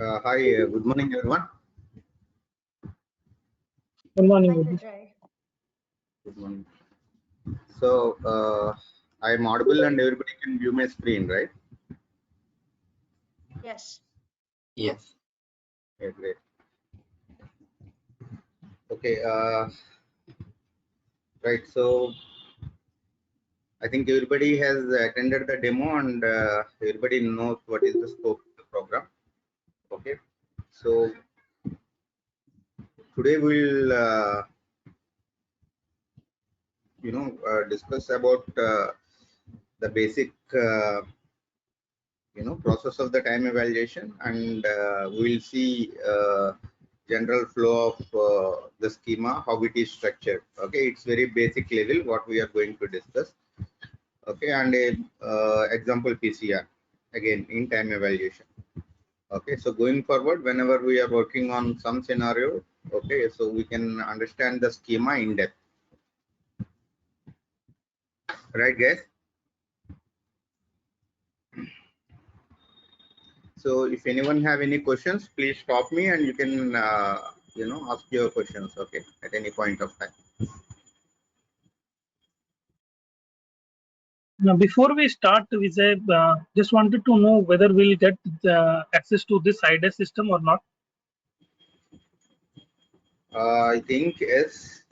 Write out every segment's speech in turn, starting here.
Hi, good morning, everyone. Good morning. Hi, Vijay. Vijay. Good morning. So, I'm audible and everybody can view my screen, right? Yes. Yes. Yeah, great. Okay, right. So, I think everybody has attended the demo and everybody knows what is the scope of the program. Okay, so today we'll, discuss about the basic, process of the time evaluation, and we'll see general flow of the schema, how it is structured. Okay, it's very basic level what we are going to discuss. Okay, and a example PCR again in time evaluation. Okay, so going forward, whenever we are working on some scenario, okay, so we can understand the schema in depth. Right, guys? So if anyone have any questions, please stop me and you can ask your questions, okay, at any point of time. Now, before we start, Vijay, just wanted to know whether we'll get access to this IDES system or not. I think yes,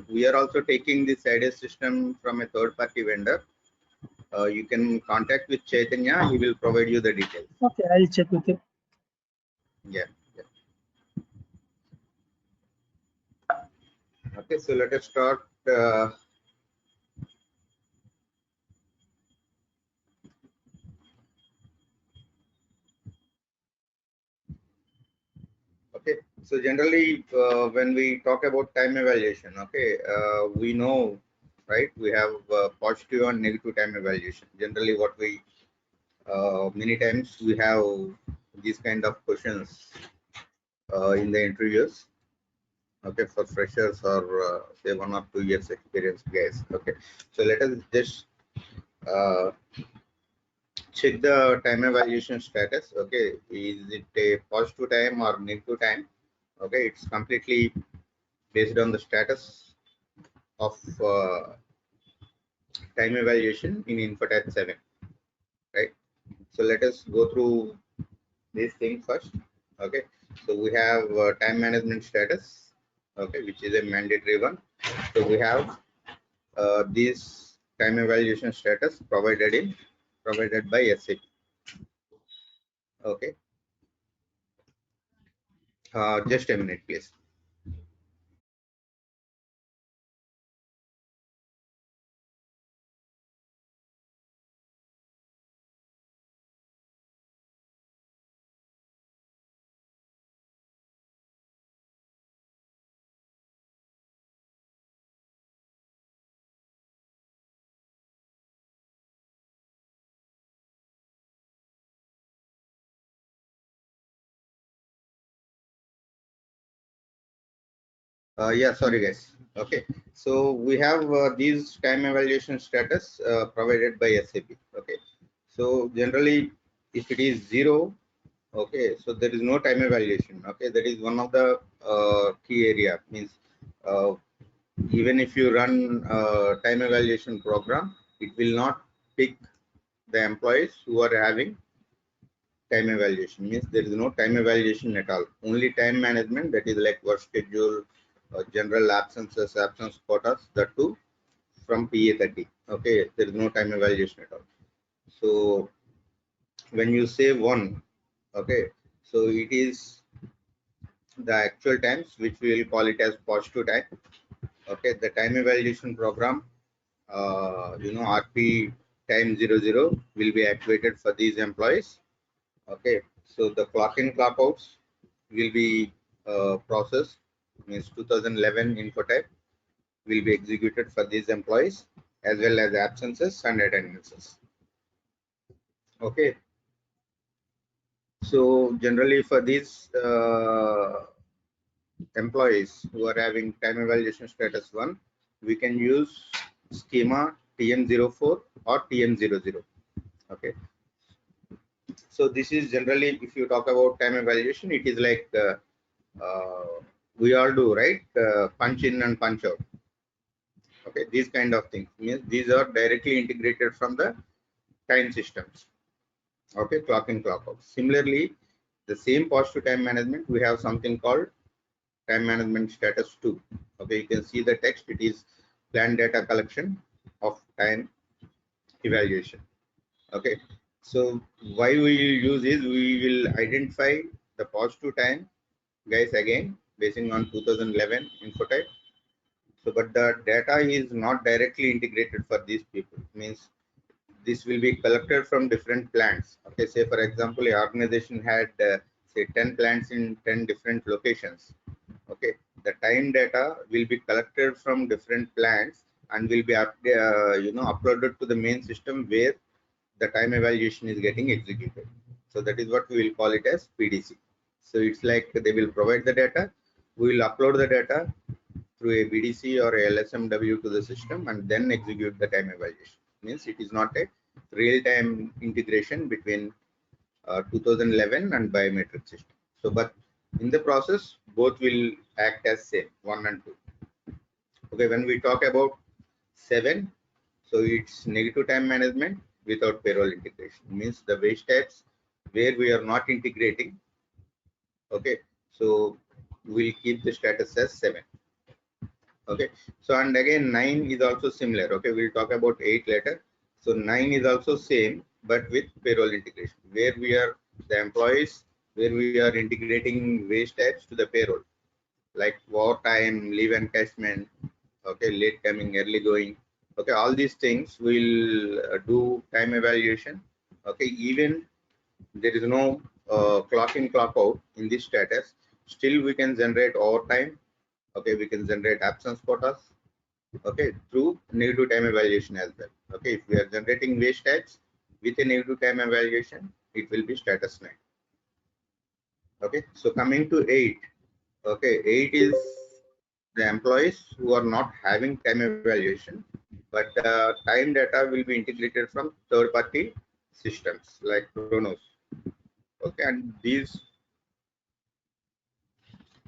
we are also taking this IDES system from a third party vendor. You can contact with Chaitanya, he will provide you the details. Okay, I'll check with you. Yeah. Okay, so let us start. Okay, so generally when we talk about time evaluation, okay, we know, right, we have positive and negative time evaluation. Generally what we many times we have these kind of questions in the interviews, okay, for freshers or say 1 or 2 years experience guys. Okay, so let us just check the time evaluation status. Okay, is it a positive time or negative time? Okay, it's completely based on the status of time evaluation in Infotech 7, right? So let us go through this thing first. Okay, so we have time management status, okay, which is a mandatory one. So we have this time evaluation status provided by SAP. Okay, just a minute, please. Yeah, sorry guys. Okay, so we have these time evaluation status provided by SAP. Okay, so generally if it is 0, okay, so there is no time evaluation. Okay, that is one of the key area. Means even if you run time evaluation program, it will not pick the employees who are having time evaluation. Means there is no time evaluation at all. Only time management, that is like work schedule, general absences, absence quotas, that too from PA30. Okay, there is no time evaluation at all. So when you say 1, okay, so it is the actual times, which we will call it as positive time. Okay, the time evaluation program, RP time 00 will be activated for these employees. Okay, so the clock in clock outs will be processed, means 2011 info type will be executed for these employees, as well as absences and attendances. Okay, so generally for these employees who are having time evaluation status 1, we can use schema TM04 or TM00. Okay, So this is generally, if you talk about time evaluation, it is like we all do, right? Punch in and punch out. Okay, these kind of things means these are directly integrated from the time systems. Okay, clock in, clock out. Similarly, the same positive time management, we have something called time management status 2. Okay, you can see the text. It is planned data collection of time evaluation. Okay, so why we will use is we will identify the positive time, guys, again basing on 2011 infotype. So but the data is not directly integrated for these people, means this will be collected from different plants. Okay, say for example a organization had say 10 plants in 10 different locations. Okay, the time data will be collected from different plants and will be uploaded to the main system where the time evaluation is getting executed. So that is what we will call it as PDC. So it's like they will provide the data, we will upload the data through a BDC or a LSMW to the system and then execute the time evaluation. Means it is not a real-time integration between 2011 and biometric system. So, but in the process, both will act as same, 1 and 2. Okay, when we talk about 7, so it's negative time management without payroll integration. Means the waste types where we are not integrating. Okay, so we'll keep the status as 7. Okay, so and again 9 is also similar. Okay, we'll talk about 8 later. So 9 is also same but with payroll integration, where we are the employees, where we are integrating waste types to the payroll, like overtime, leave encashment, okay, late coming, early going. Okay, all these things will do time evaluation. Okay, even there is no clock in, clock out in this status, still we can generate overtime. Okay, we can generate absence quotas. Okay, through negative time evaluation as well. Okay, if we are generating waste types with a negative time evaluation, it will be status 9. Okay, so coming to 8. Okay, 8 is the employees who are not having time evaluation, but time data will be integrated from third party systems like Kronos. Okay, and these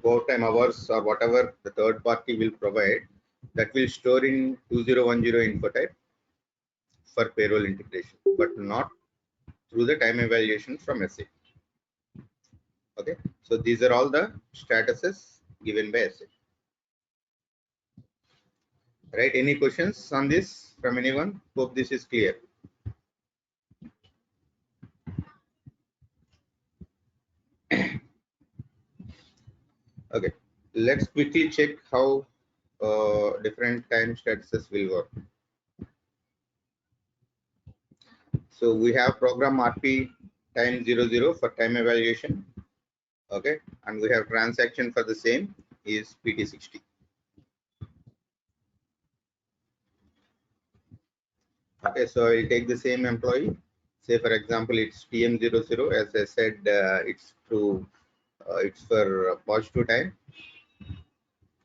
overtime hours or whatever the third party will provide, that will store in 2010 infotype for payroll integration, but not through the time evaluation from SAP. Okay, so these are all the statuses given by SAP. Right, any questions on this from anyone? Hope this is clear. Okay, let's quickly check how different time statuses will work. So we have program RP time 00 for time evaluation. Okay, and we have transaction for the same is PT60. Okay, so I'll take the same employee. Say for example, it's TM00. As I said, it's through it's for positive time.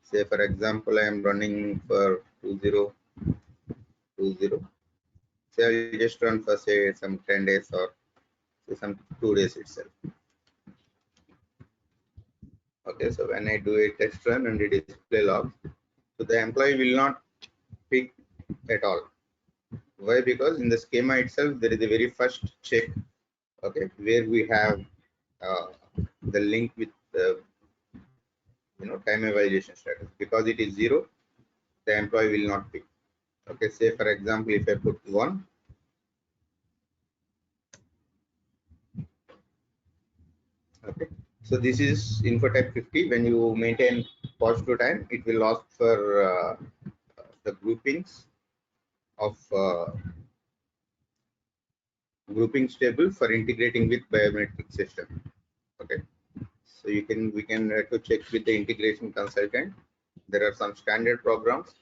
Say for example, I am running for 2020. Say I'll just run for say some 10 days or say some 2 days itself. Okay, so when I do a test run and a display log, so the employee will not pick at all. Why? Because in the schema itself there is a very first check, okay, where we have the link with the time evaluation status. Because it is 0, the employee will not pick. Okay, say for example, if I put 1, okay, so this is info type 50. When you maintain positive time, it will ask for the groupings of groupings table for integrating with biometric system. Okay, so we can to check with the integration consultant. There are some standard programs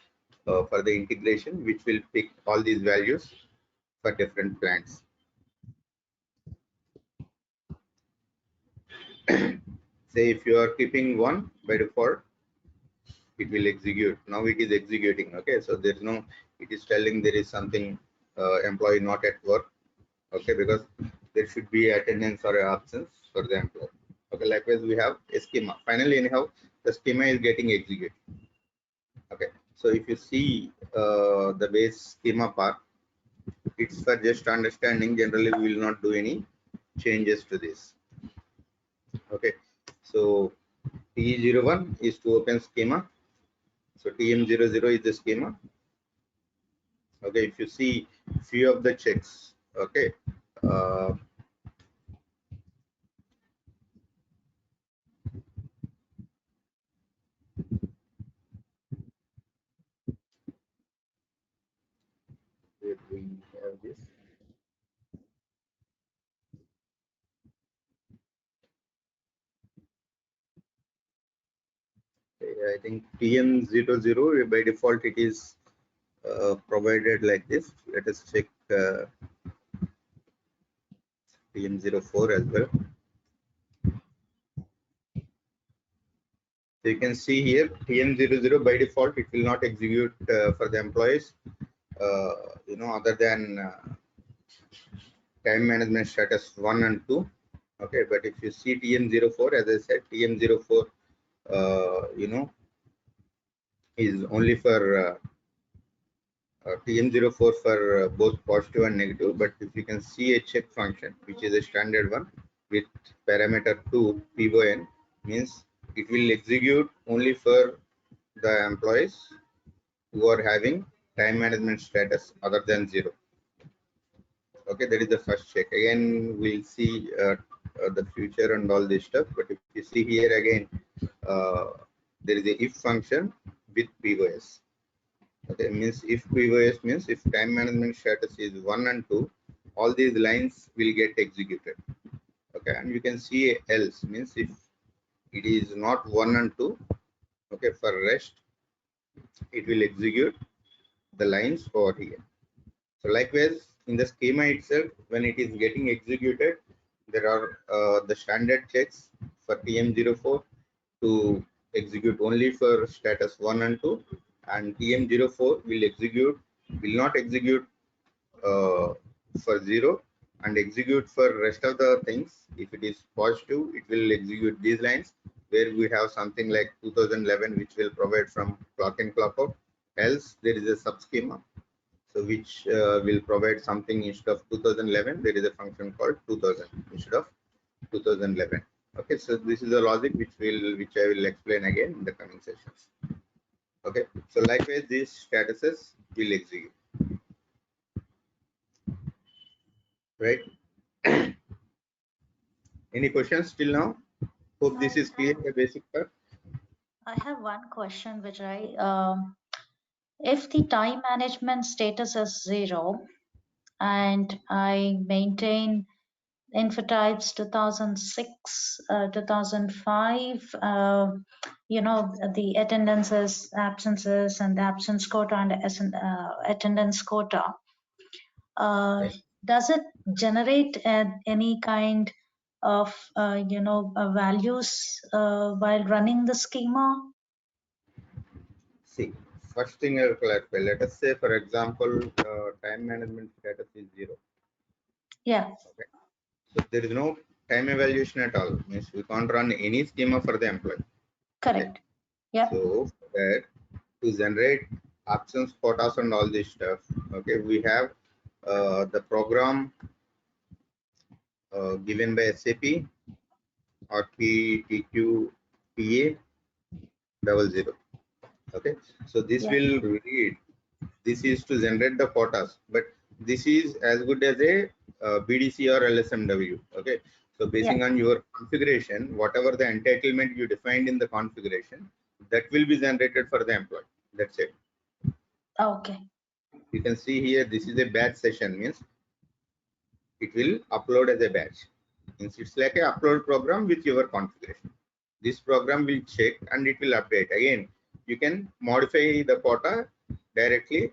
for the integration which will pick all these values for different plants. Say if you are keeping 1 by default, it will execute. Now it is executing. Okay, so there is no, it is telling there is something employee not at work. Okay, because there should be attendance or absence for the employee. Okay, likewise we have a schema. Finally, anyhow, the schema is getting executed. Okay, so if you see the base schema part, it's for just understanding. Generally, we will not do any changes to this. Okay, so TE01 is to open schema. So TM00 is the schema. Okay, if you see few of the checks, okay, uh, where we have this. I think TM00 by default it is provided like this. Let us check TM04 as well. So you can see here TM00 by default it will not execute for the employees, other than time management status 1 and 2. Okay, but if you see TM04, as I said, TM04 is only for TM04 for both positive and negative. But if you can see a check function, which is a standard one with parameter 2 PON, means it will execute only for the employees who are having time management status other than 0. Okay, that is the first check. Again, we'll see the future and all this stuff. But if you see here again, there is a if function with POS. Okay, means if POS means if time management status is 1 and 2, all these lines will get executed. Okay, and you can see else means if it is not 1 and 2, okay, for rest it will execute the lines over here. So likewise in the schema itself, when it is getting executed, there are the standard checks for TM04 to execute only for status 1 and 2, and TM04 will not execute for 0 and execute for rest of the things. If it is positive, it will execute these lines where we have something like 2011 which will provide from clock in clock out. Else there is a sub schema, so which will provide something instead of 2011. There is a function called 2000 instead of 2011. Okay, so this is the logic which I will explain again in the coming sessions. Okay, so likewise these statuses will execute. Right? Any questions till now? Hope this is clear, the basic part. I have one question, Vijay. If the time management status is 0 and I maintain Infotypes 2006, 2005, the attendances, absences, and the absence quota and attendance quota. Yes. Does it generate any kind of values while running the schema? See, first thing I will clarify. Let us say, for example, time management status is 0. Yeah. Okay. So there is no time evaluation at all. Means we can't run any schema for the employee. Correct. Okay. Yeah. So for that, to generate absence quotas and all this stuff, okay, we have the program given by SAP or PTQPA 00. Okay, so this will read. This is to generate the quotas, but this is as good as a BDC or LSMW. Okay, so basing on your configuration, whatever the entitlement you defined in the configuration, that will be generated for the employee. That's it. Okay. You can see here, this is a batch session, means it will upload as a batch. Means it's like a upload program with your configuration. This program will check and it will update. Again, you can modify the quota directly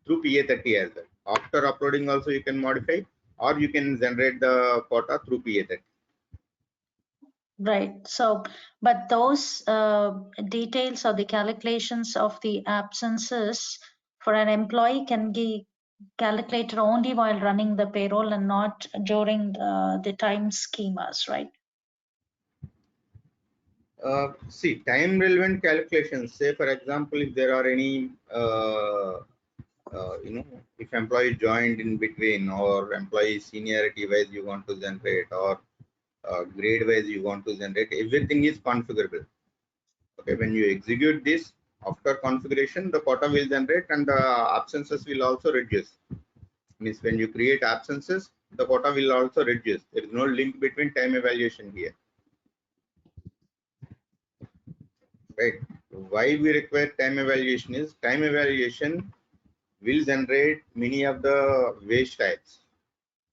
through PA30 as well. After uploading also you can modify, or you can generate the quota through PA30. Right. So, but those details or the calculations of the absences for an employee can calculated only while running the payroll and not during the time schemas, right? See, time relevant calculations. Say, for example, if there are any, if employee joined in between, or employee seniority wise you want to generate, or grade wise you want to generate, everything is configurable. Okay, when you execute this after configuration, the quota will generate and the absences will also reduce. Means when you create absences, the quota will also reduce. There is no link between time evaluation here. Right? Why we require time evaluation is time evaluation will generate many of the waste types.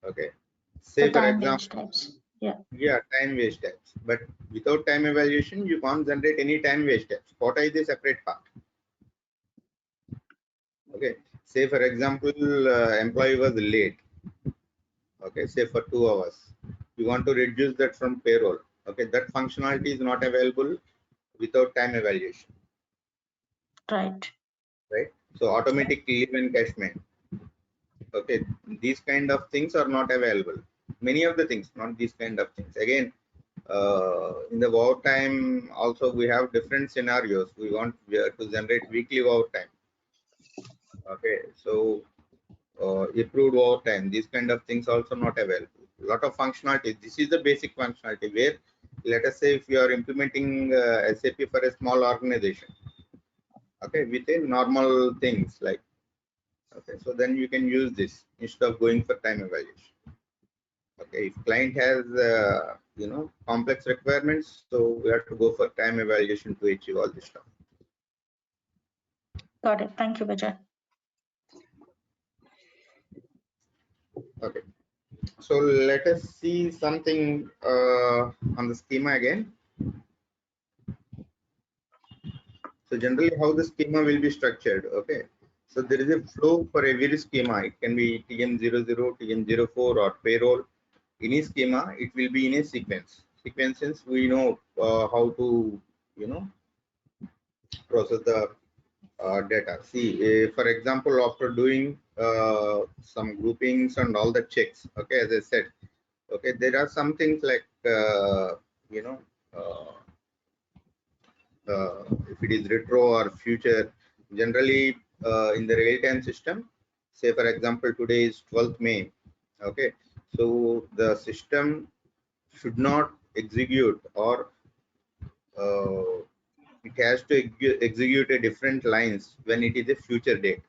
Okay. Say The for time example, waste types. Yeah. yeah, time waste types. But without time evaluation, you can't generate any time waste types. Quota is a separate part. Okay. Say for example, employee was late. Okay. Say for 2 hours. You want to reduce that from payroll. Okay. That functionality is not available without time evaluation. Right. Right. So automatic leave encashment. Okay, these kind of things are not available. Many of the things, not these kind of things. Again, in the wow time also we have different scenarios. We want to generate weekly wow time. Okay, so approved wow time, these kind of things also not available. Lot of functionality. This is the basic functionality where, let us say, if you are implementing SAP for a small organization, okay, with a normal things like, okay, so then you can use this instead of going for time evaluation. Okay, if client has complex requirements, so we have to go for time evaluation to achieve all this stuff. Got it. Thank you, Vijay. Okay, so let us see something on the schema again. So generally how the schema will be structured. Okay, so there is a flow for every schema. It can be TM00, TM04 or payroll. Any schema, it will be in a sequence. Sequences, we know how to process the data. See, for example, after doing some groupings and all the checks, okay, as I said, okay, there are some things like, you know, uh, if it is retro or future, generally in the real-time system, say for example, today is 12th May, okay, so the system should not execute or it has to execute a different lines when it is a future date.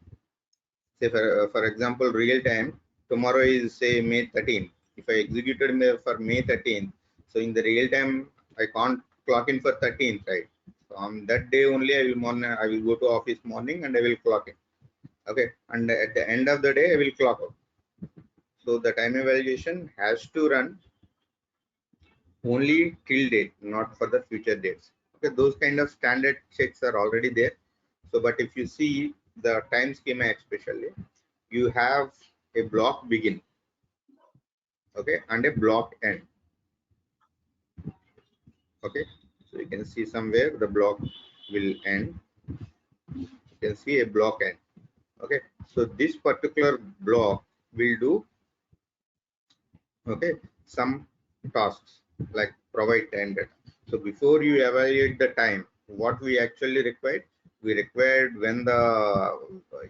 Say for example, real time, tomorrow is say May 13th. If I executed for May 13th, so in the real time I can't clock in for 13th, right? So on that day only I will go to office morning and I will clock in. Okay, and at the end of the day I will clock out. So the time evaluation has to run only till date, not for the future dates. Okay, those kind of standard checks are already there. So but if you see the time schema especially, you have a block begin, okay, and a block end. Okay, so you can see somewhere the block will end. You can see a block end. Okay, so this particular block will do, okay, some tasks like provide time data. So before you evaluate the time, what we actually required, we required when the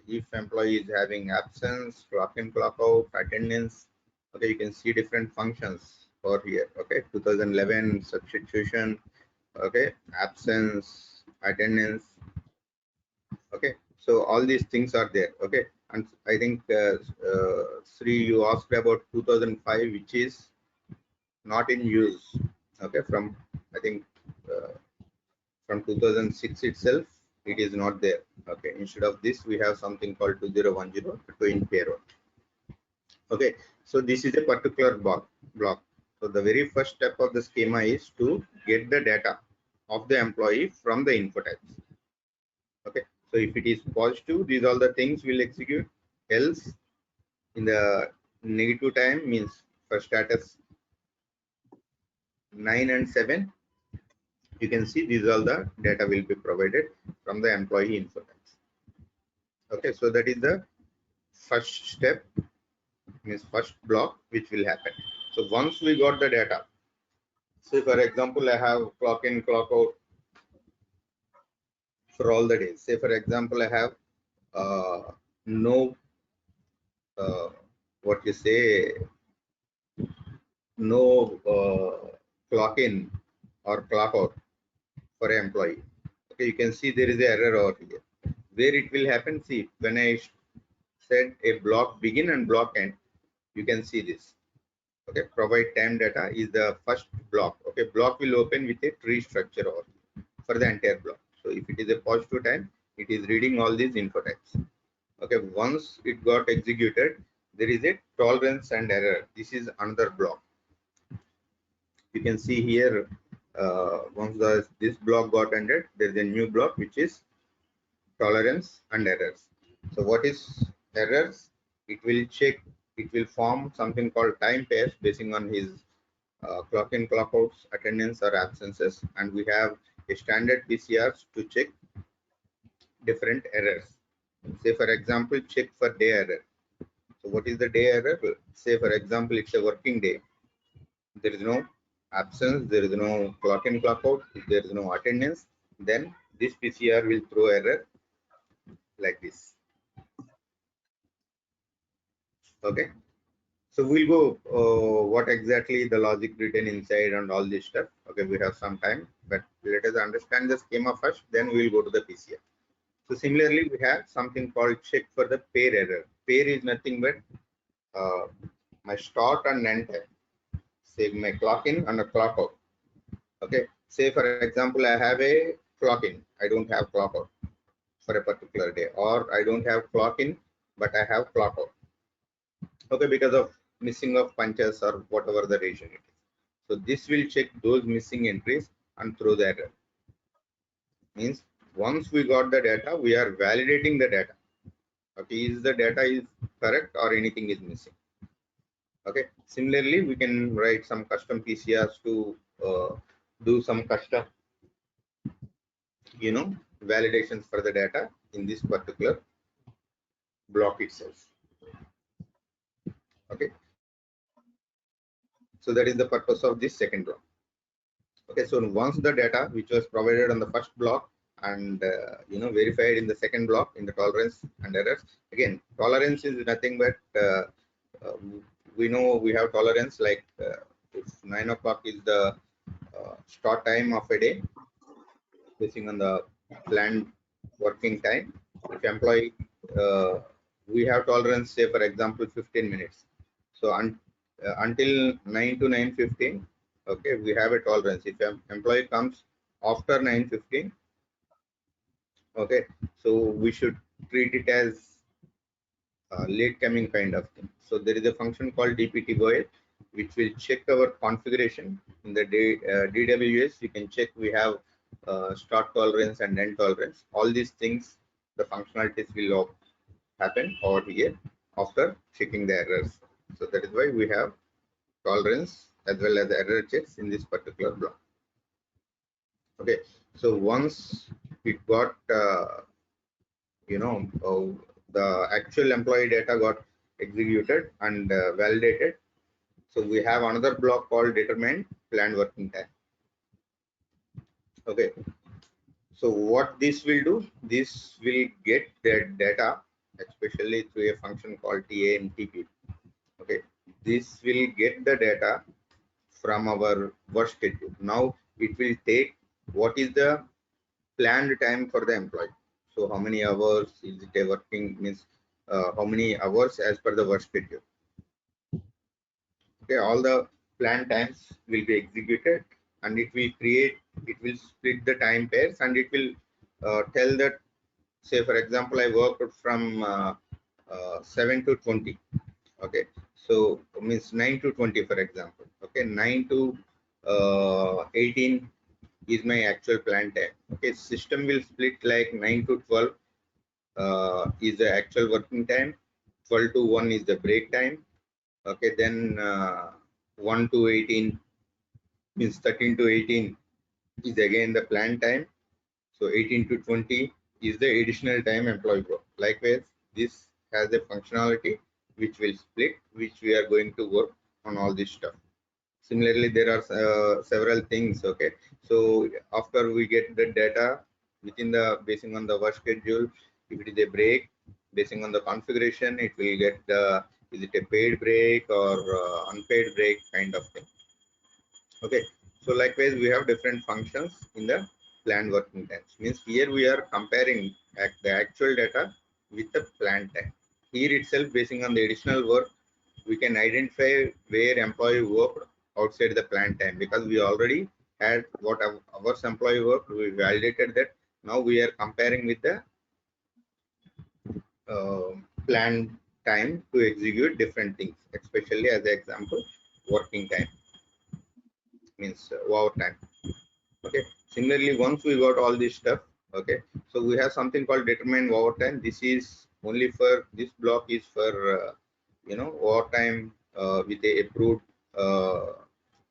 if employee is having absence, clock in, clock out, attendance. Okay, you can see different functions for here. Okay, 2011 substitution, okay, absence, attendance. Okay, so all these things are there. Okay, and I think Sri, you asked about 2005, which is not in use. Okay, from I think from 2006 itself, it is not there. Okay, instead of this we have something called 2010 twin payroll. Okay, so this is a particular block. So the very first step of the schema is to get the data of the employee from the info types. Okay, so if it is positive, these all the things will execute. Else, in the negative time, means for status 9 and 7, you can see these all the data will be provided from the employee info types. Okay, so that is the first step, means first block which will happen. So once we got the data, say for example, I have clock in, clock out for all the days. Say for example, I have no what you say, no clock in or clock out for an employee. Okay, you can see there is an error over here. Where it will happen? See, when I said a block begin and block end, you can see this. Okay, provide time data is the first block. Okay, block will open with a tree structure over for the entire block. So if it is a positive time, it is reading all these info types. Okay, once it got executed, there is a tolerance and error. This is another block. You can see here, once this block got ended, there is a new block which is tolerance and errors. So what is errors? It will check, it will form something called time pairs basing on his clock in, clock outs, attendance or absences, and we have a standard PCRs to check different errors. Say for example, check for day error. So what is the day error? Say for example, it's a working day. There is no absence, there is no clock in, clock out, there is no attendance, then this PCR will throw error like this. Okay, so we'll go what exactly the logic written inside and all this stuff. Okay, we have some time, but let us understand the schema first, then we'll go to the PCR. So similarly, we have something called check for the pair error. Pair is nothing but my start and end time. Say my clock in and a clock out. Okay, say for example, I have a clock in, I don't have clock out for a particular day, or I don't have clock in, but I have clock out. Okay, because of missing of punches or whatever the reason it is. So this will check those missing entries and throw the error. Means once we got the data, we are validating the data. Okay, is the data is correct or anything is missing? Okay, similarly, we can write some custom PCRs to do some custom, validations for the data in this particular block itself. Okay, so that is the purpose of this second block. Okay, so once the data which was provided on the first block and verified in the second block in the tolerance and errors, again tolerance is nothing but we know we have tolerance like if 9 o'clock is the start time of a day basing on the planned working time. If employee we have tolerance, say for example 15 minutes. So until 9 to 9:15, okay, we have a tolerance. If an employee comes after 9:15, okay, so we should treat it as late coming kind of thing. So there is a function called dptvoid which will check our configuration in the DWS. You can check we have start tolerance and end tolerance. All these things, the functionalities will happen over here after checking the errors. So that is why we have tolerance as well as error checks in this particular block. Okay, so once it got the actual employee data got executed and validated, so we have another block called determine planned working time. Okay, so what this will do, this will get the data especially through a function called TAMTP. Okay, this will get the data from our work schedule. Now it will take what is the planned time for the employee. So how many hours is it a working, means how many hours as per the work schedule. Okay, all the planned times will be executed and it will split the time pairs and it will tell that, say for example, I worked from 7 to 20. Okay, so means 9 to 20 for example. Okay, 9 to 18 is my actual plan time. Okay, system will split like 9 to 12 is the actual working time, 12 to 1 is the break time. Okay, then 1 to 18 means 13 to 18 is again the plan time. So 18 to 20 is the additional time employee work. Likewise, this has a functionality which will split, which we are going to work on all this stuff. Similarly, there are several things. Okay, so after we get the data within the basing on the work schedule, if it is a break, basing on the configuration, it will get the is it a paid break or unpaid break kind of thing. Okay, so likewise we have different functions in the planned working times. Means here we are comparing the actual data with the planned time. Here itself, basing on the additional work, we can identify where employee worked outside the planned time, because we already had what hours employee worked. We validated that. Now we are comparing with the planned time to execute different things, especially as an example, working time means overtime. Okay, similarly, once we got all this stuff, okay, so we have something called determined overtime. This is only for this block is for overtime with a approved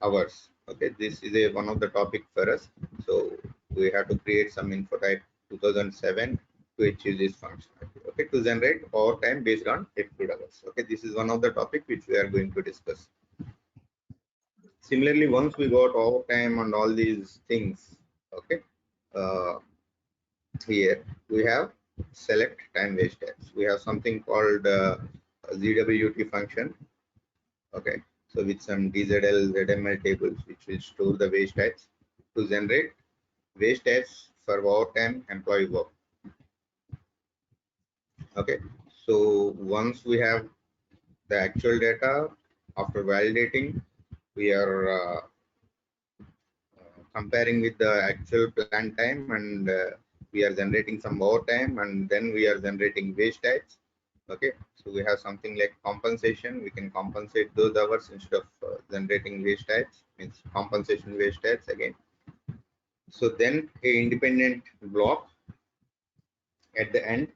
hours. Okay, this is a one of the topic for us, so we have to create some info type 2007 to achieve this functionality. Okay, to generate overtime based on approved hours. Okay, this is one of the topic which we are going to discuss. Similarly, once we got overtime and all these things, okay, uh, here we have select time waste types. We have something called ZWT function. Okay, so with some DZL, ZML tables which will store the waste types to generate waste types for overtime employee work. Okay, so once we have the actual data, after validating, we are comparing with the actual plan time, and we are generating some overtime, and then we are generating waste types. Okay, so we have something like compensation. We can compensate those hours instead of generating waste types, means compensation waste types again. So then a independent block at the end,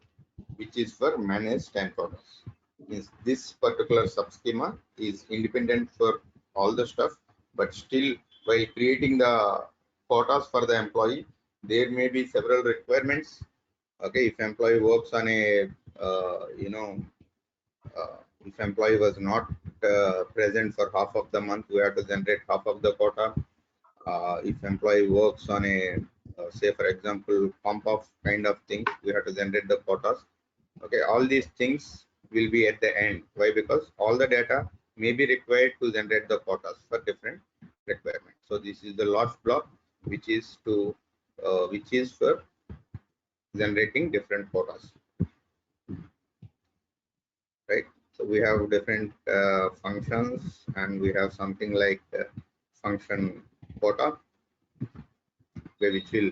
which is for managed time quotas. Means this particular subschema is independent for all the stuff, but still while creating the quotas for the employee, there may be several requirements. Okay, if employee works on a if employee was not present for half of the month, we have to generate half of the quota. If employee works on a say for example pump off kind of thing, we have to generate the quotas. Okay, all these things will be at the end. Why? Because all the data may be required to generate the quotas for different requirements. So this is the last block, which is for generating different quotas, right? So we have different functions, and we have something like function quota, which will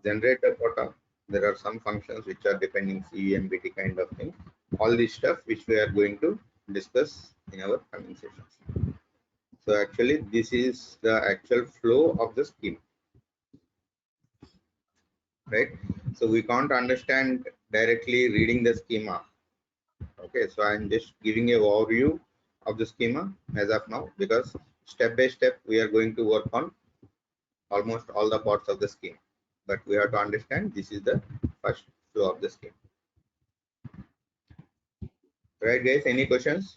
generate the quota. There are some functions which are depending CEMBT kind of thing. All this stuff which we are going to discuss in our coming sessions. So actually this is the actual flow of the scheme, right? So we can't understand directly reading the schema. Okay, so I'm just giving a overview of the schema as of now, because step by step we are going to work on almost all the parts of the scheme, but we have to understand this is the first flow of the scheme. Right, guys, any questions?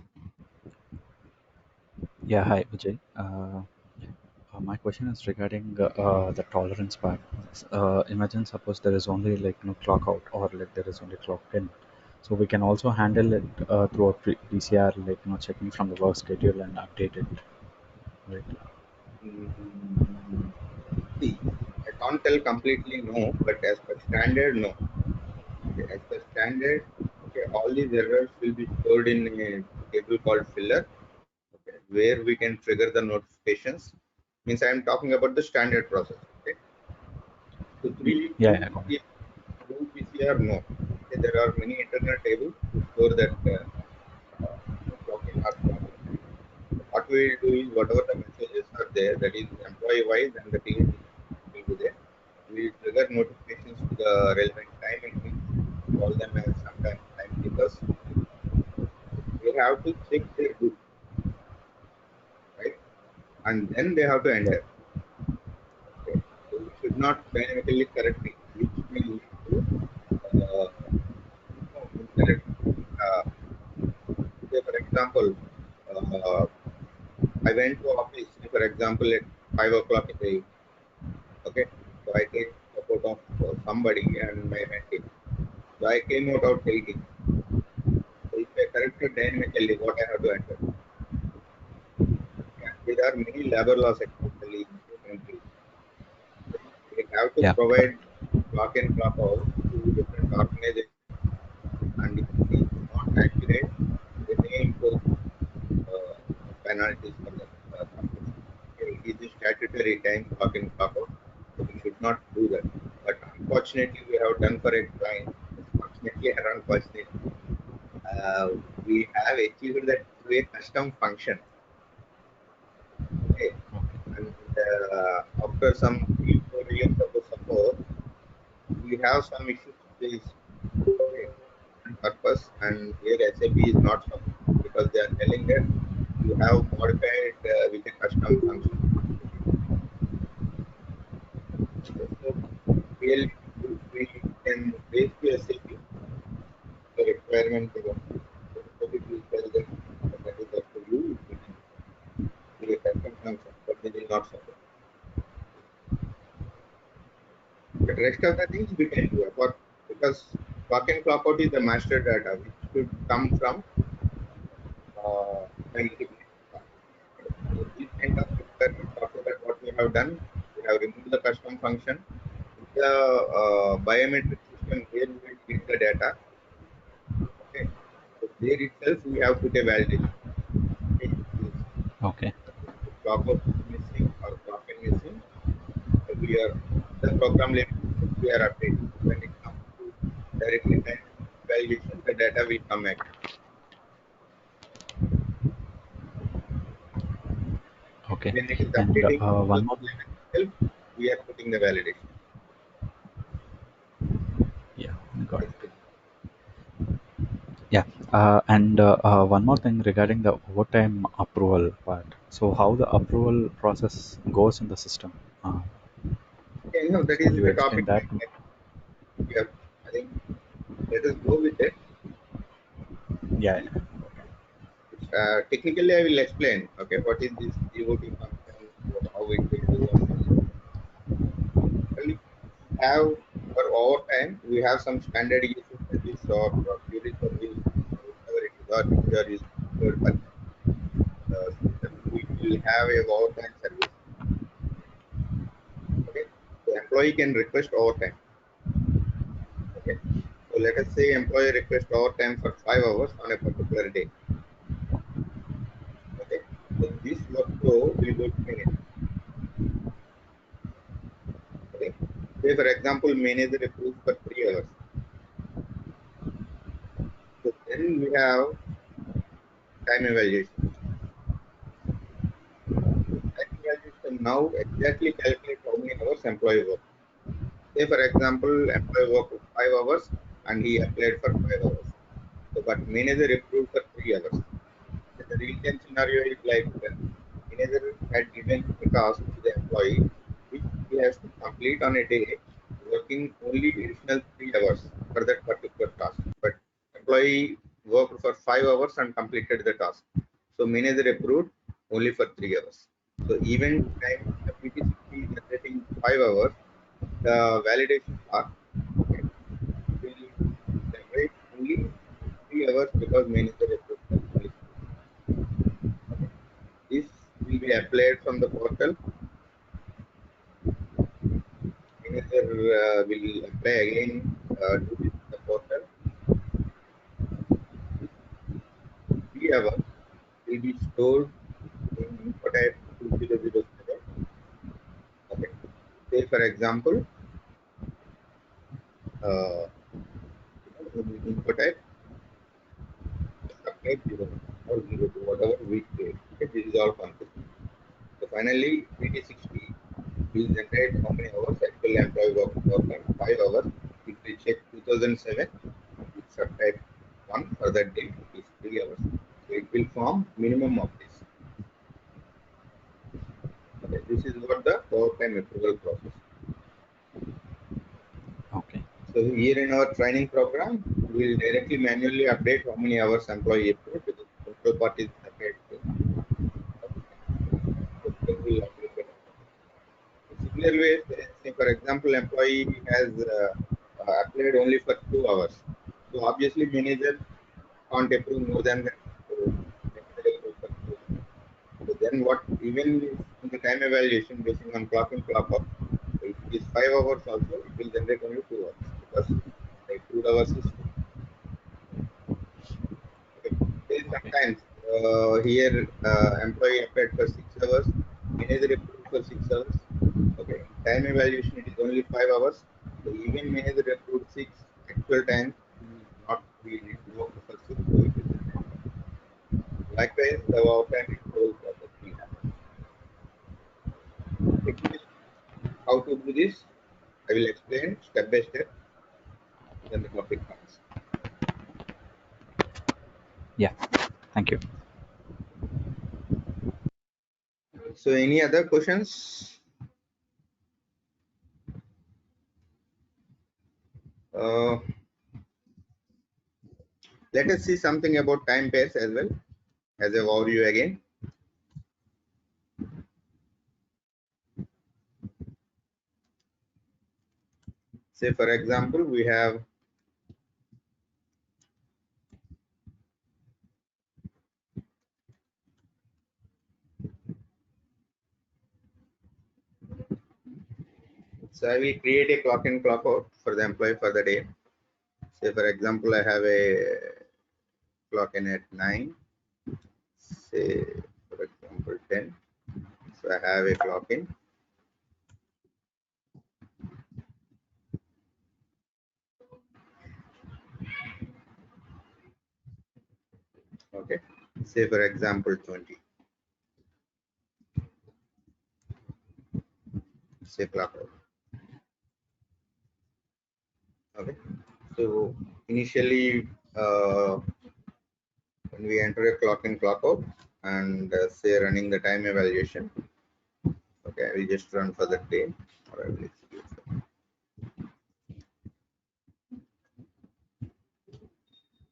Yeah, hi, Vijay. My question is regarding the tolerance part. Imagine suppose there is only like clock out, or like there is only clock in. So we can also handle it through a PCR, like checking from the work schedule and update it, right? See, I can't tell completely no, but as per standard, no. Okay, as per standard, okay, all these errors will be stored in a table called filler, okay, where we can trigger the notifications. Means I am talking about the standard process. Okay, so Yeah, got it. through PCR, no. Okay, there are many internal tables to store that clock in or clock out. What we will do is whatever the messages are there, that is employee wise and the team will be there. We trigger notifications to the relevant time entries, call them as sometimes timekeepers. They have to check their book, right? And then they have to enter. Okay. So we should not dynamically correct it, which may lead to incorrect example, I went to office, for example, at 5 o'clock in the evening. Okay, so I take support of somebody and my team. So I came out at 18. So if I corrected dynamically what I have to enter. Yeah, there are many labor laws especially in the country. We have to Yeah. provide clock in, clock out to different organizations. And if it is not accurate, they may impose penalties for the company. Okay, it is a statutory time, clock in, clock out. So we should not do that. But unfortunately, we have done for a client. Fortunately or unfortunately, we have achieved that through a custom function. Okay. And after some 3-4 years of the support, we have some issues with this purpose, and here SAP is not supporting because they are telling that you have modified with a custom function. So really, we can base to SAP the requirement given. SAP will tell them that is up to you. It will be a custom function, but they will not support. But rest of the things we can do apart because clock in, clock out is the master data which should come from the integration. So this kind of requirements, after that what we have done, we have removed the custom function. The biometric system where we will get the data. Okay. So there itself we have put a validation. Okay. Okay. Clock out missing or clock in missing. We are the program level we are updating. When it comes to directly time validation, the data will come back. Okay. When it is And updating one more. itself, we are putting the validation. Yeah, got it. Yeah, and one more thing regarding the overtime approval part. So, how the approval process goes in the system? Okay, no, that So, will is you the explain topic. that? Yeah, I think let us go with it. Yeah. Technically, I will explain. Okay, what is this GOT function? How it will do, and all that. We have for overtime, we have some standard use service or query service, whatever it is, or if you are using third party system, we will have a overtime service. Okay, so employee can request overtime. Okay, so let us say employee request overtime for 5 hours on a particular day. Okay, so this workflow will go to manager. Okay, say for example, manager approves for 3 hours. So then we have time evaluation. Time evaluation now exactly calculate how many hours employee work. Say for example, employee worked 5 hours and he applied for 5 hours. So, but manager approved for 3 hours. So the real time scenario is like manager had given a task to the employee which he has to complete on a day, working only additional 3 hours for that particular task. But employee worked for 5 hours and completed the task. So manager approved only for 3 hours. So even time the PT60 is generating 5 hours, the validation part okay, will generate only 3 hours because manager approved for only 3. Okay. This will be applied from the portal. Manager will apply again to the portal. 3 hours will be stored in info type 2007. Okay. Say for example, in info type subtype 0 or 02, whatever we create. Okay. This is all consistent. So finally, PT60 will generate how many hours actually employee work on 5 hours. It will check 2007 with subtype 1 for that day is 3 hours. So it will form minimum of this. Okay, this is what the overtime approval process. Okay. So here in our training program, we will directly manually update how many hours employee approved because total part is separate. Similar way, say for example, employee has applied only for 2 hours. So obviously manager can't approve more than that. So, manager approves for 2 hours. So then what, even in the time evaluation based on clock in, clock out, if it is 5 hours also, it will generate only 2 hours because the approved hours is 2. Okay. Sometimes here employee applied for 6 hours, manager approved for 6 hours. Okay, time evaluation it is only 5 hours. So even manager approved 6, actual time not we need to work for 6. So it is likewise the work time is whole process will happen. How to do this? I will explain step by step. Then the topic comes. Yeah, thank you. So any other questions? Let us see something about time pairs as well as a overview again. Say for example, we have so I will create a clock in, clock out for the employee for the day. Say for example, I have a clock in at 9. Say for example 10. So I have a clock in. Okay. Say for example 20. Say clock out. Okay. So initially when we enter a clock in, clock out and say running the time evaluation. Okay, I will just run for the day or I will execute.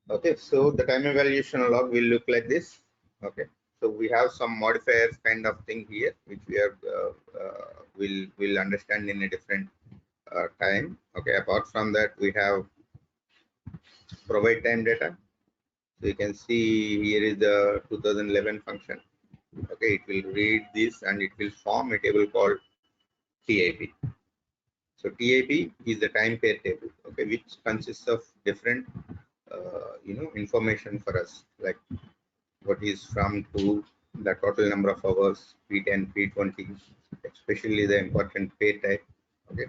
Okay, so the time evaluation log will look like this. Okay, so we have some modifiers kind of thing here, which we are will understand in a different time. Okay, apart from that, we have provide time data. So you can see here is the 2011 function. Okay, it will read this and it will form a table called TIP. So TIP is the time pair table. Okay, which consists of different information for us, like what is from to, the total number of hours, P10, P20, especially the important pay type. Okay,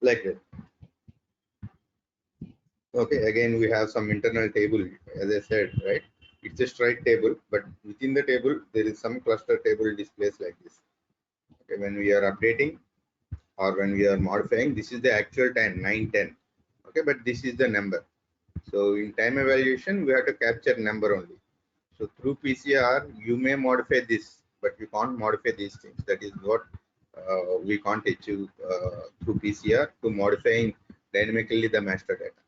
like that. Okay, again we have some internal table, as I said, right? It's a straight table, but within the table there is some cluster table displays like this. Okay, when we are updating or when we are modifying, this is the actual time 9:10. Okay, but this is the number. So in time evaluation, we have to capture number only. So through PCR, you may modify this, but you can't modify these things. That is what we can't achieve through PCR to modifying dynamically the master data.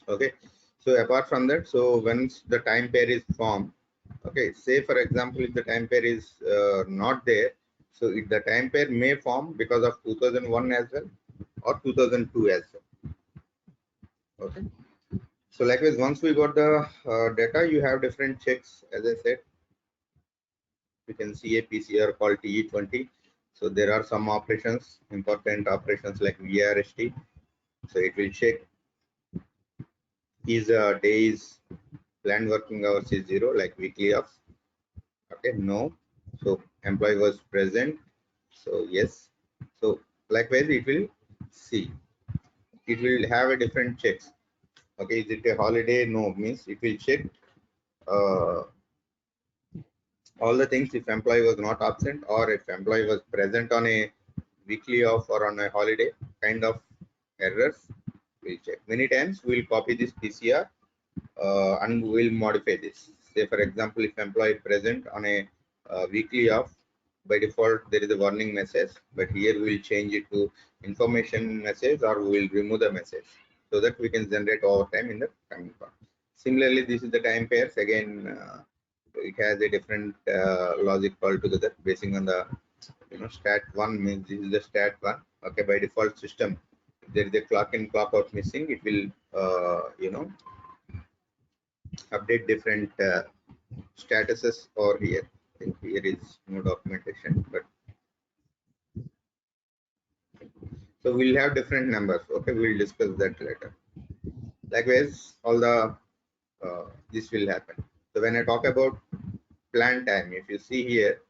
Okay. So apart from that, so once the time pair is formed, okay, say for example, if the time pair is not there, so if the time pair may form because of 2001 as well or 2002 as well. Okay. So likewise, once we got the data, you have different checks. As I said, you can see a PCR called TE20. So there are some operations, important operations like VRST. So it will check is days planned working hours is 0, like weekly off. Okay, no. So employee was present. So yes. So likewise, it will see. It will have a different checks. Okay, is it a holiday? No, means it will check all the things if employee was not absent or if employee was present on a weekly off or on a holiday kind of errors. We'll check. Many times we'll copy this PCR and we'll modify this. Say for example, if employee present on a weekly off, by default there is a warning message, but here we'll change it to information message or we will remove the message so that we can generate overtime in the coming part. Similarly, this is the time pairs. Again, it has a different logic altogether, basing on the stat one means this is the stat one. Okay, by default system, if there is a clock in clock out missing, it will update different statuses over here. I think here is no documentation, but so we'll have different numbers. Okay, we'll discuss that later. Likewise, all the this will happen. So when I talk about plan time, if you see here,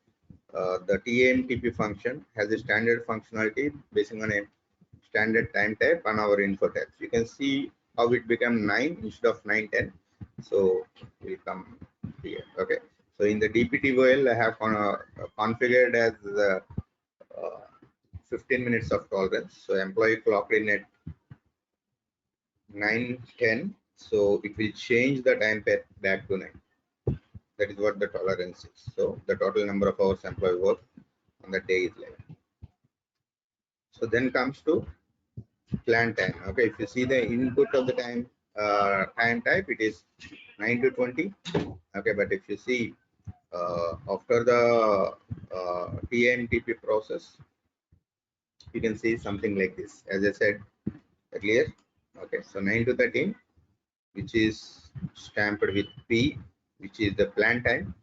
the TAMTP function has a standard functionality based on a standard time type and our info types. You can see how it become 9 instead of 910. So we'll come here. Okay. So in the DPTOL, I have configured as 15 minutes of tolerance. So employee clocked in at 9:10. So it will change the time back to 9. That is what the tolerance is. So the total number of hours employee work on the day is 11. So then comes to plan time. Okay, if you see the input of the time type, it is 9 to 20. Okay, but if you see after the TMTP process, you can see something like this. As I said earlier, okay, so 9 to 13, which is stamped with P, which is the plan time.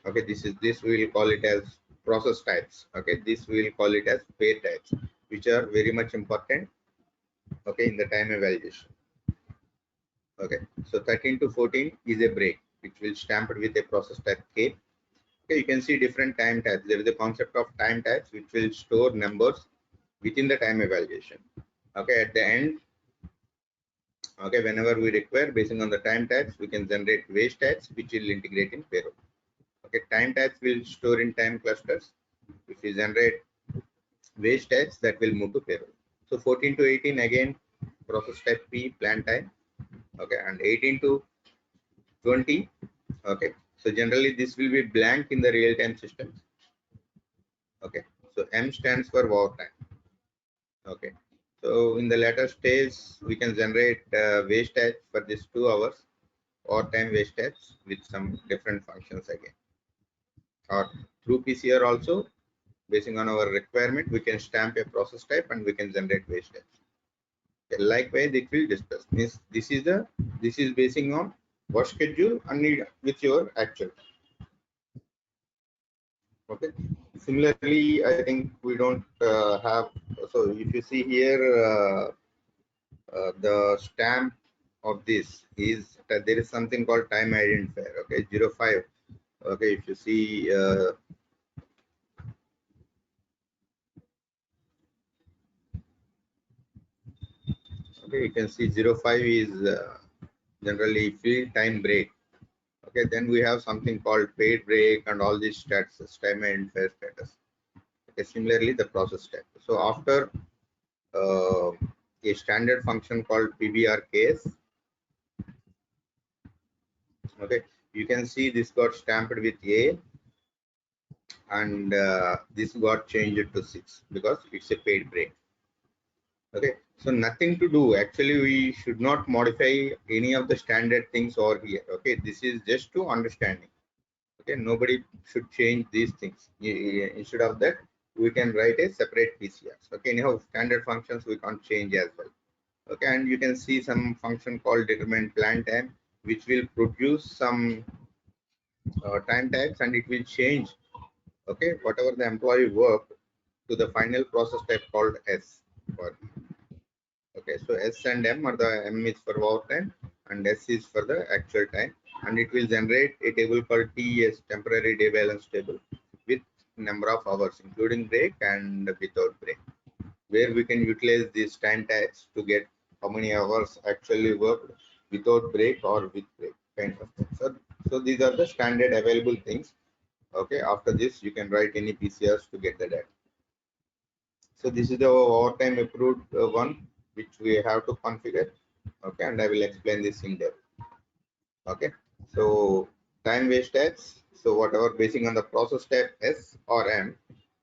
Okay, this we will call it as process types. Okay, this we will call it as pair types, which are very much important. Okay, in the time evaluation. Okay, so 13 to 14 is a break, which will stamped with a process type K. Okay, you can see different time types. There is a concept of time types which will store numbers within the time evaluation. Okay, at the end, okay, whenever we require, based on the time types, we can generate wage types which will integrate in payroll. Okay, time types will store in time clusters. If we generate wage types, that will move to payroll. So 14 to 18 again process type P, plan time. Okay, and 18 to 20. Okay, so generally this will be blank in the real-time systems. Okay, so M stands for war time. Okay, so in the later stage we can generate wage types for this 2 hours or time wage types with some different functions again, or through PCR also, basing on our requirement, we can stamp a process type and we can generate wage types. Okay, likewise it will discuss this is basing on what schedule and need with your actual. Okay, similarly I think we don't have, so if you see here the stamp of this is that there is something called time identifier. Okay, 05. Okay, if you see okay, you can see 05 is generally field time break. Okay, then we have something called paid break and all these statuses, time identifier status. Okay, similarly the process step. So after a standard function called PBRKS, okay, you can see this got stamped with A and this got changed to 6 because it's a paid break. Okay, so nothing to do, actually we should not modify any of the standard things over here. Okay, this is just to understanding. Okay, nobody should change these things. Instead of that, we can write a separate PCRs. Okay, anyhow standard functions we can't change as well. Okay, and you can see some function called determine plan time, which will produce some time types and it will change, okay, whatever the employee worked to the final process type called S. Okay, so S and M are the M is for work time and S is for the actual time, and it will generate a table called TES, temporary day balance table, with number of hours including break and without break, where we can utilize these time types to get how many hours actually worked without break or with break kind of thing. So these are the standard available things. Okay, after this you can write any PCRs to get the data. So this is the overtime approved one which we have to configure. Okay, and I will explain this in depth. Okay, so time waste types. So whatever basing on the process type S or M,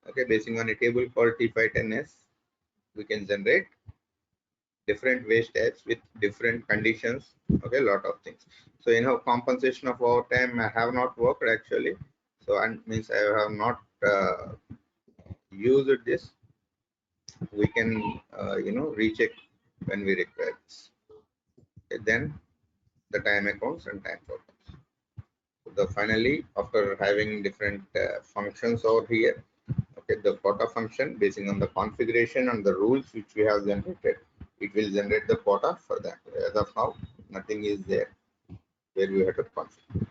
okay, basing on a table called T510S, we can generate different waste types with different conditions. Okay, lot of things. So compensation of overtime I have not worked actually. So and means I have not used this. We can recheck when we require this. Okay, then the time accounts and time programs. So finally, after having different functions over here, okay, the quota function based on the configuration and the rules which we have generated, it will generate the quota for that. As of now, nothing is there where we have to configure.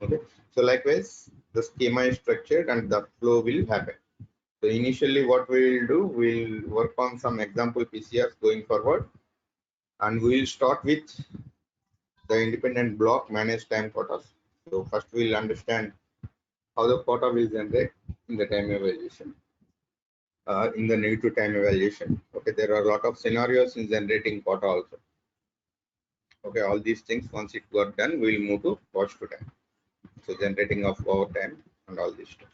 Okay, so likewise, the schema is structured and the flow will happen. So initially, what we will do, we'll work on some example PCRs going forward, and we will start with the independent block managed time quotas. So first we'll understand how the quota will generate in the time evaluation, in the need to time evaluation. Okay, there are a lot of scenarios in generating quota also. Okay, all these things, once it got done, we'll move to watch to time. So generating of overtime and all this stuff.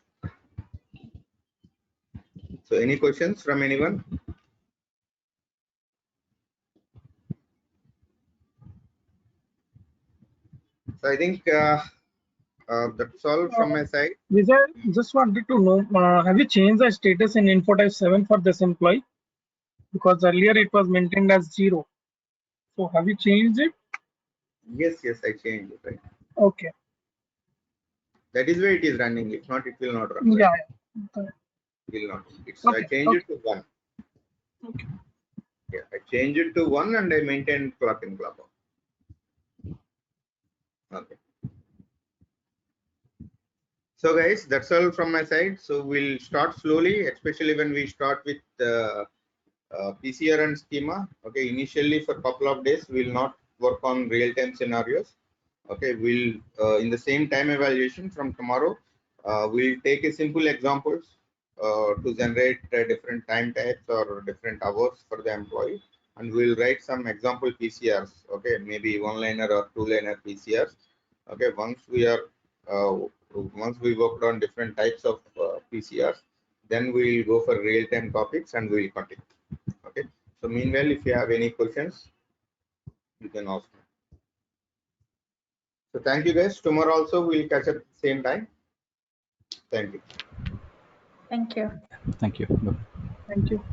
So any questions from anyone? So I think that's all from my side. Vijay, just wanted to know, have you changed the status in info type 7 for this employee? Because earlier it was maintained as 0. So have you changed it? Yes, I changed it, right? Okay. That is where it is running. If not, it will not run. Right? Yeah. It will not. It's Okay, I changed it to 1. Okay. Yeah, I changed it to 1 and I maintain clock in, clock out. Okay. So guys, that's all from my side. So we'll start slowly, especially when we start with PCR and schema. Okay, initially for a couple of days, we'll not work on real-time scenarios. Okay, we'll in the same time evaluation from tomorrow, we'll take a simple examples to generate different time types or different hours for the employee, and we'll write some example PCRs. Okay, maybe one-liner or two-liner PCRs. Okay, once we worked on different types of PCRs, then we'll go for real-time topics and we'll continue. Okay, so meanwhile, if you have any questions, you can ask me. So thank you guys. Tomorrow also we'll catch up at the same time. Thank you. Thank you. Thank you. Bye. Thank you.